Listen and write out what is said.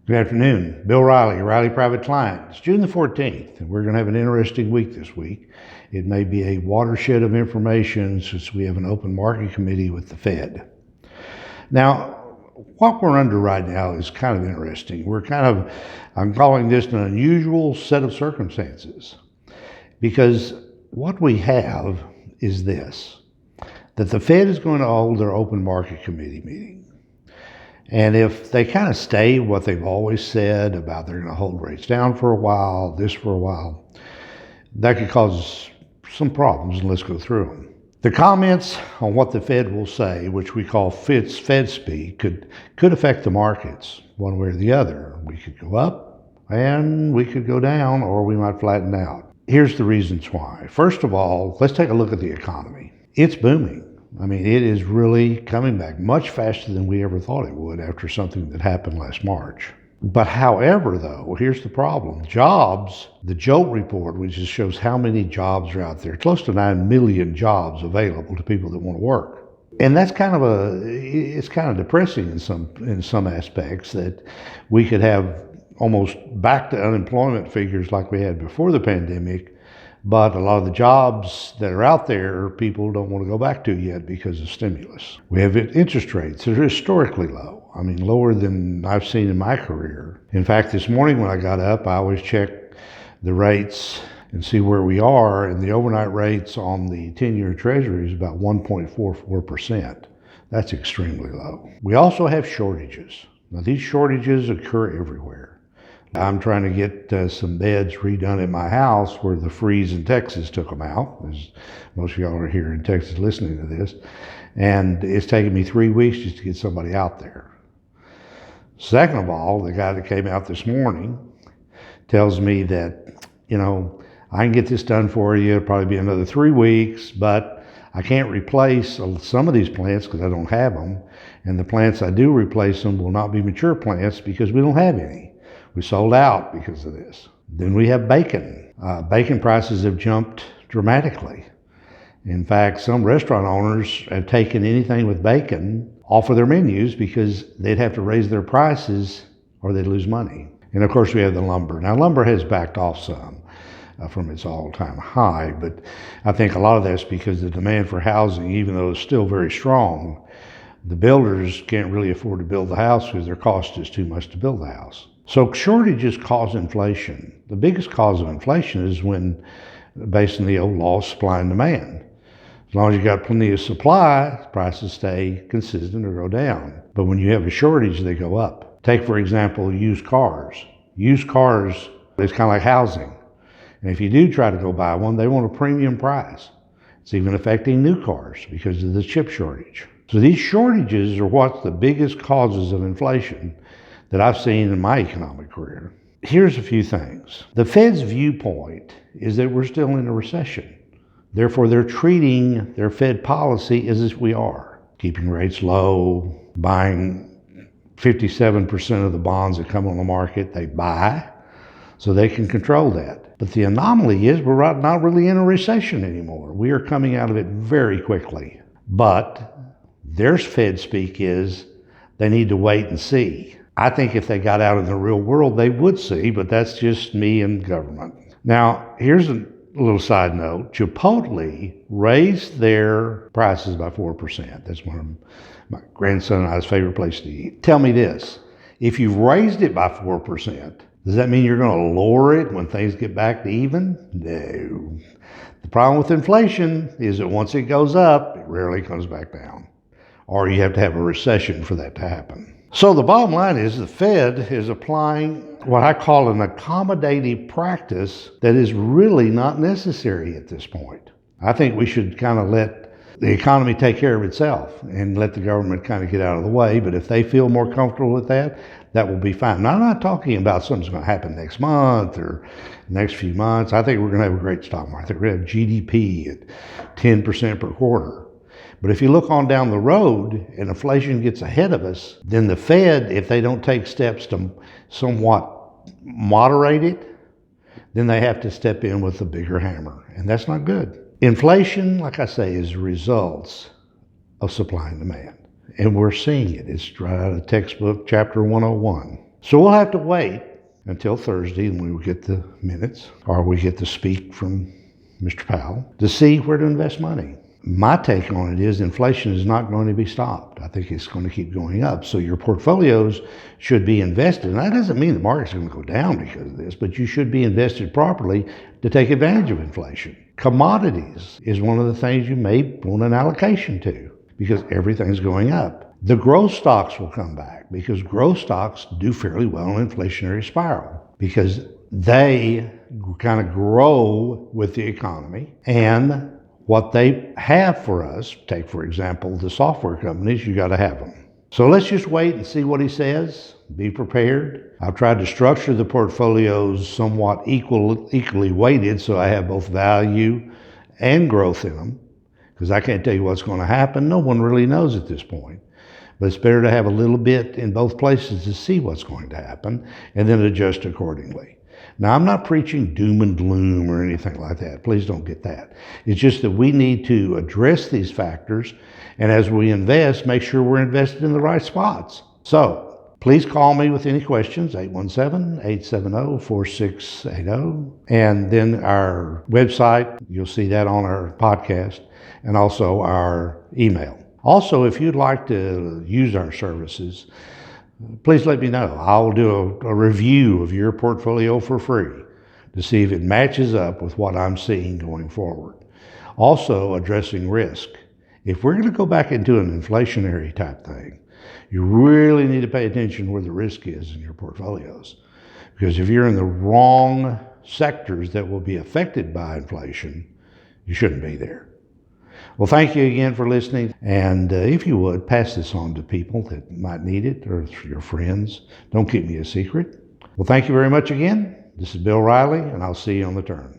Good afternoon. Bill Riley, Riley Private Client. It's June the 14th, and we're going to have an interesting week this week. It may be a watershed of information since we have an open market committee with the Fed. Now, what we're under right now is kind of interesting. I'm calling this an unusual set of circumstances because what we have is this, that the Fed is going to hold their open market committee meeting. And if they kind of stay what they've always said about they're going to hold rates down for a while, this for a while, that could cause some problems, and let's go through them. The comments on what the Fed will say, which we call Fed speak, could affect the markets one way or the other. We could go up and we could go down, or we might flatten out. Here's the reasons why. First of all, let's take a look at the economy. It's booming. I mean, it is really coming back much faster than we ever thought it would after something that happened last March. But however, though, here's the problem. Jobs, the JOLT report, which just shows how many jobs are out there, close to 9 million jobs available to people that want to work. And that's it's kind of depressing in some aspects that we could have almost back to unemployment figures like we had before the pandemic. But a lot of the jobs that are out there, people don't want to go back to yet because of stimulus. We have interest rates that are historically low. I mean, lower than I've seen in my career. In fact, this morning when I got up, I always check the rates and see where we are. And the overnight rates on the 10-year Treasury is about 1.44%. That's extremely low. We also have shortages. Now, these shortages occur everywhere. I'm trying to get some beds redone at my house where the freeze in Texas took them out, as most of y'all are here in Texas listening to this. And it's taken me 3 weeks just to get somebody out there. Second of all, the guy that came out this morning tells me that, I can get this done for you. It'll probably be another 3 weeks, but I can't replace some of these plants because I don't have them. And the plants I do replace them will not be mature plants because we don't have any. We sold out because of this. Then we have bacon. Bacon prices have jumped dramatically. In fact, some restaurant owners have taken anything with bacon off of their menus because they'd have to raise their prices or they'd lose money. And of course we have the lumber. Now lumber has backed off some from its all-time high, but I think a lot of that's because the demand for housing, even though it's still very strong, the builders can't really afford to build the house because their cost is too much to build the house. So shortages cause inflation. The biggest cause of inflation is when, based on the old law of supply and demand. As long as you got plenty of supply, prices stay consistent or go down. But when you have a shortage, they go up. Take, for example, used cars. Used cars is kind of like housing. And if you do try to go buy one, they want a premium price. It's even affecting new cars because of the chip shortage. So these shortages are what's the biggest causes of inflation that I've seen in my economic career. Here's a few things. The Fed's viewpoint is that we're still in a recession. Therefore, they're treating their Fed policy as if we are, keeping rates low, buying 57% of the bonds that come on the market, they buy, so they can control that. But the anomaly is we're not really in a recession anymore. We are coming out of it very quickly. But their Fed speak is they need to wait and see. I think if they got out in the real world, they would see, but that's just me and government. Now, here's a little side note. Chipotle raised their prices by 4%. That's one of my grandson and I's favorite places to eat. Tell me this, if you've raised it by 4%, does that mean you're going to lower it when things get back to even? No. The problem with inflation is that once it goes up, it rarely comes back down. Or you have to have a recession for that to happen. So the bottom line is the Fed is applying what I call an accommodative practice that is really not necessary at this point. I think we should kind of let the economy take care of itself and let the government kind of get out of the way. But if they feel more comfortable with that, that will be fine. Now, I'm not talking about something's going to happen next month or next few months. I think we're going to have a great stock market. We're going to have GDP at 10% per quarter. But if you look on down the road and inflation gets ahead of us, then the Fed, if they don't take steps to somewhat moderate it, then they have to step in with a bigger hammer. And that's not good. Inflation, like I say, is results of supply and demand. And we're seeing it. It's right out of textbook chapter 101. So we'll have to wait until Thursday and we will get the minutes, or we get to speak from Mr. Powell, to see where to invest money. My take on it is inflation is not going to be stopped. I think it's going to keep going up. So your portfolios should be invested. And that doesn't mean the market's going to go down because of this, but you should be invested properly to take advantage of inflation. Commodities is one of the things you may want an allocation to because everything's going up. The growth stocks will come back because growth stocks do fairly well in an inflationary spiral because they kind of grow with the economy, and what they have for us, take for example the software companies, you got to have them. So let's just wait and see what he says. Be prepared. I've tried to structure the portfolios somewhat equally weighted so I have both value and growth in them, because I can't tell you what's going to happen. No one really knows at this point. But it's better to have a little bit in both places to see what's going to happen and then adjust accordingly. Now, I'm not preaching doom and gloom or anything like that. Please don't get that. It's just that we need to address these factors, and as we invest, make sure we're invested in the right spots. So please call me with any questions, 817-870-4680. And then our website, you'll see that on our podcast, and also our email. Also, if you'd like to use our services, please let me know. I'll do a review of your portfolio for free to see if it matches up with what I'm seeing going forward. Also, addressing risk. If we're going to go back into an inflationary type thing, you really need to pay attention where the risk is in your portfolios. Because if you're in the wrong sectors that will be affected by inflation, you shouldn't be there. Well, thank you again for listening. And if you would, pass this on to people that might need it, or your friends. Don't keep me a secret. Well, thank you very much again. This is Bill Riley, and I'll see you on the turn.